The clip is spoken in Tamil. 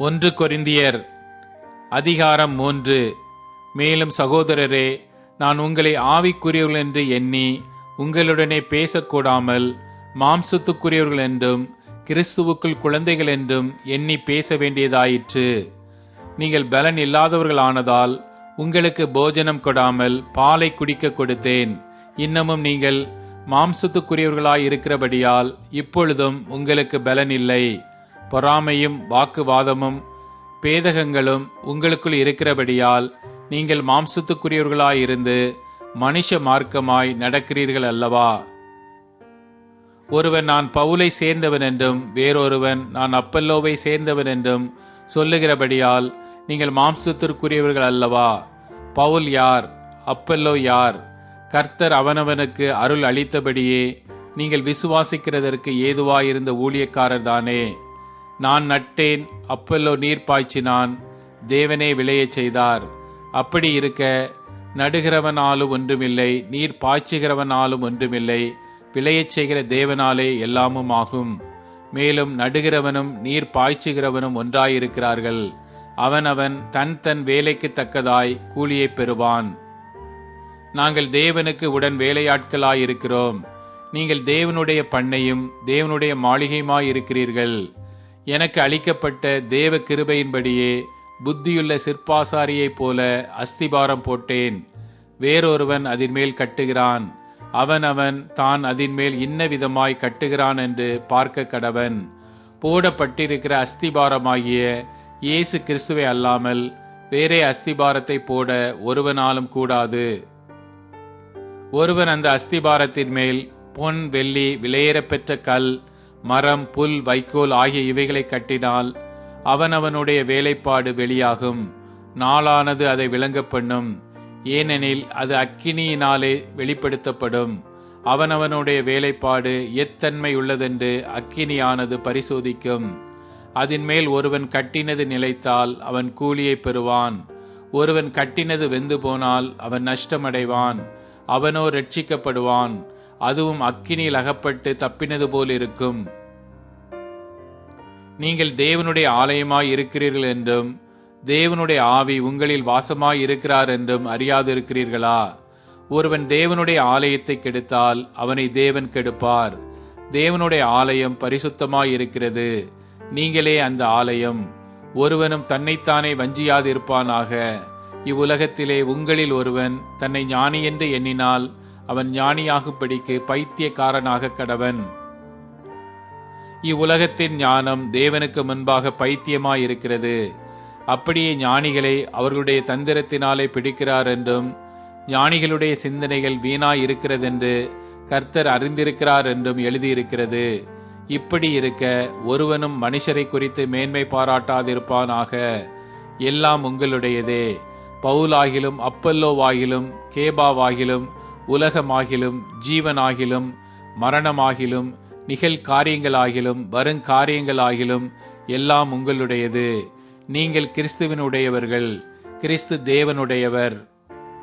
ஒன்று கொரிந்தியர் அதிகாரம் 3. மேலும் சகோதரரே, நான் உங்களை ஆவிக்குரியவர்கள் என்று எண்ணி உங்களுடனே பேசக்கூடாமல் மாம்சத்துக்குரியவர்கள் என்றும் கிறிஸ்துவுக்குள் குழந்தைகள் என்றும் எண்ணி பேச வேண்டியதாயிற்று. நீங்கள் பலன் இல்லாதவர்களானதால் உங்களுக்கு போஜனம் கொடாமல் பாலை குடிக்க கொடுத்தேன். இன்னமும் நீங்கள் மாம்சத்துக்குரியவர்களாய் இருக்கிறபடியால் இப்பொழுதும் உங்களுக்கு பலன் இல்லை. பொறாமையும் வாக்குவாதமும் பேதகங்களும் உங்களுக்குள் இருக்கிறபடியால் நீங்கள் மாம்சத்துக்குரியவர்களாயிருந்து மனுஷ மார்க்கமாய் நடக்கிறீர்கள் அல்லவா? ஒருவன் நான் பவுலை சேர்ந்தவன் என்றும் வேறொருவன் நான் அப்பல்லோவை சேர்ந்தவன் என்றும் சொல்லுகிறபடியால் நீங்கள் மாம்சத்திற்குரியவர்கள் அல்லவா? பவுல் யார்? அப்பல்லோ யார்? கர்த்தர் அவனவனுக்கு அருள் அளித்தபடியே நீங்கள் விசுவாசிக்கிறதற்கு ஏதுவாயிருந்த ஊழியக்காரர் தானே. நான் நட்டேன், அப்பல்லோ நீர் பாய்ச்சினான், தேவனே விளையச் செய்தார். அப்படி இருக்க நடுகிறவனாலும் ஒன்றுமில்லை, நீர் பாய்ச்சுகிறவனாலும் ஒன்றுமில்லை, விளையச் செய்கிற தேவனாலே எல்லாமும் ஆகும். மேலும் நடுகிறவனும் நீர் பாய்ச்சுகிறவனும் ஒன்றாயிருக்கிறார்கள். அவனவன் தன் தன் வேலைக்கு தக்கதாய் கூலியை பெறுவான். நாங்கள் தேவனுக்கு உடன் வேலையாட்களாயிருக்கிறோம். நீங்கள் தேவனுடைய பண்ணையும் தேவனுடைய மாளிகையுமாயிருக்கிறீர்கள். எனக்கு அளிக்கப்பட்ட தேவ கிருபையின்படியே புத்தியுள்ள சிற்பாசாரியைப் போல அஸ்திபாரம் போட்டேன். வேறொருவன் அதின் மேல் கட்டுகிறான். அவன் தான் அதின் மேல் இன்ன விதமாய் கட்டுகிறான் என்று பார்க்க கடவன். போடப்பட்டிருக்கிற அஸ்திபாரமாகிய இயேசு கிறிஸ்துவை அல்லாமல் வேறே அஸ்திபாரத்தை போட ஒருவனாலும் கூடாது. ஒருவன் அந்த அஸ்திபாரத்தின் மேல் பொன், வெள்ளி, விலையேறப்பெற்ற கல், மரம், புல், வைக்கோல் ஆகிய இவைகளை கட்டினால் அவனவனுடைய வேலைப்பாடு வெளியாகும். நாளானது அதை விளங்க பண்ணும். ஏனெனில் அது அக்கினியினாலே வெளிப்படுத்தப்படும். அவனவனுடைய வேலைப்பாடு எத்தன்மை உள்ளதென்று அக்கினியானது பரிசோதிக்கும். அதன் மேல் ஒருவன் கட்டினது நிலைத்தால் அவன் கூலியை பெறுவான். ஒருவன் கட்டினது வெந்து போனால் அவன் நஷ்டமடைவான். அவனோ ரட்சிக்கப்படுவான். அதுவும் அக்கினியில் அகப்பட்டு தப்பினது போல் இருக்கும். நீங்கள் தேவனுடைய ஆலயமாய் இருக்கிறீர்கள் என்றும் தேவனுடைய ஆவி உங்களில் வாசமாய் இருக்கிறார் என்றும் அறியாதிருக்கிறீர்களா? ஒருவன் தேவனுடைய ஆலயத்தை கெடுத்தால் அவனை தேவன் கெடுப்பார். தேவனுடைய ஆலயம் பரிசுத்தமாய் இருக்கிறது. நீங்களே அந்த ஆலயம். ஒருவனும் தன்னைத்தானே வஞ்சியாதிருப்பானாக. இவ்வுலகத்திலே உங்களில் ஒருவன் தன்னை ஞானி என்று எண்ணினால் அவன் ஞானியாகும்படிக்கு பைத்தியக்காரனாக கடவன். இவ்வுலகத்தின் ஞானம் தேவனுக்கு முன்பாக பைத்தியமாயிருக்கிறது. அப்படியே ஞானிகளை அவர்களுடைய தந்திரத்தினாலே பிடிக்கிறார் என்றும் ஞானிகளுடைய சிந்தனைகள் வீணாய் இருக்கிறதென்று கர்த்தர் அறிந்திருக்கிறார் என்றும் எழுதியிருக்கிறது. இப்படி இருக்க ஒருவனும் மனுஷரை குறித்து மேன்மை பாராட்டாதிருப்பானாக. எல்லாம் உங்களுடையதே. பவுலாகிலும் அப்பல்லோவாகிலும் கேபாவாகிலும் உலகமாகிலும் ஜீவனாகிலும் மரணமாகிலும் நிகழ்காரியங்களாகிலும் வருங்காரியங்களாகிலும் எல்லாம் உங்களுடையது. நீங்கள் கிறிஸ்துவினுடையவர்கள், கிறிஸ்து தேவனுடையவர்.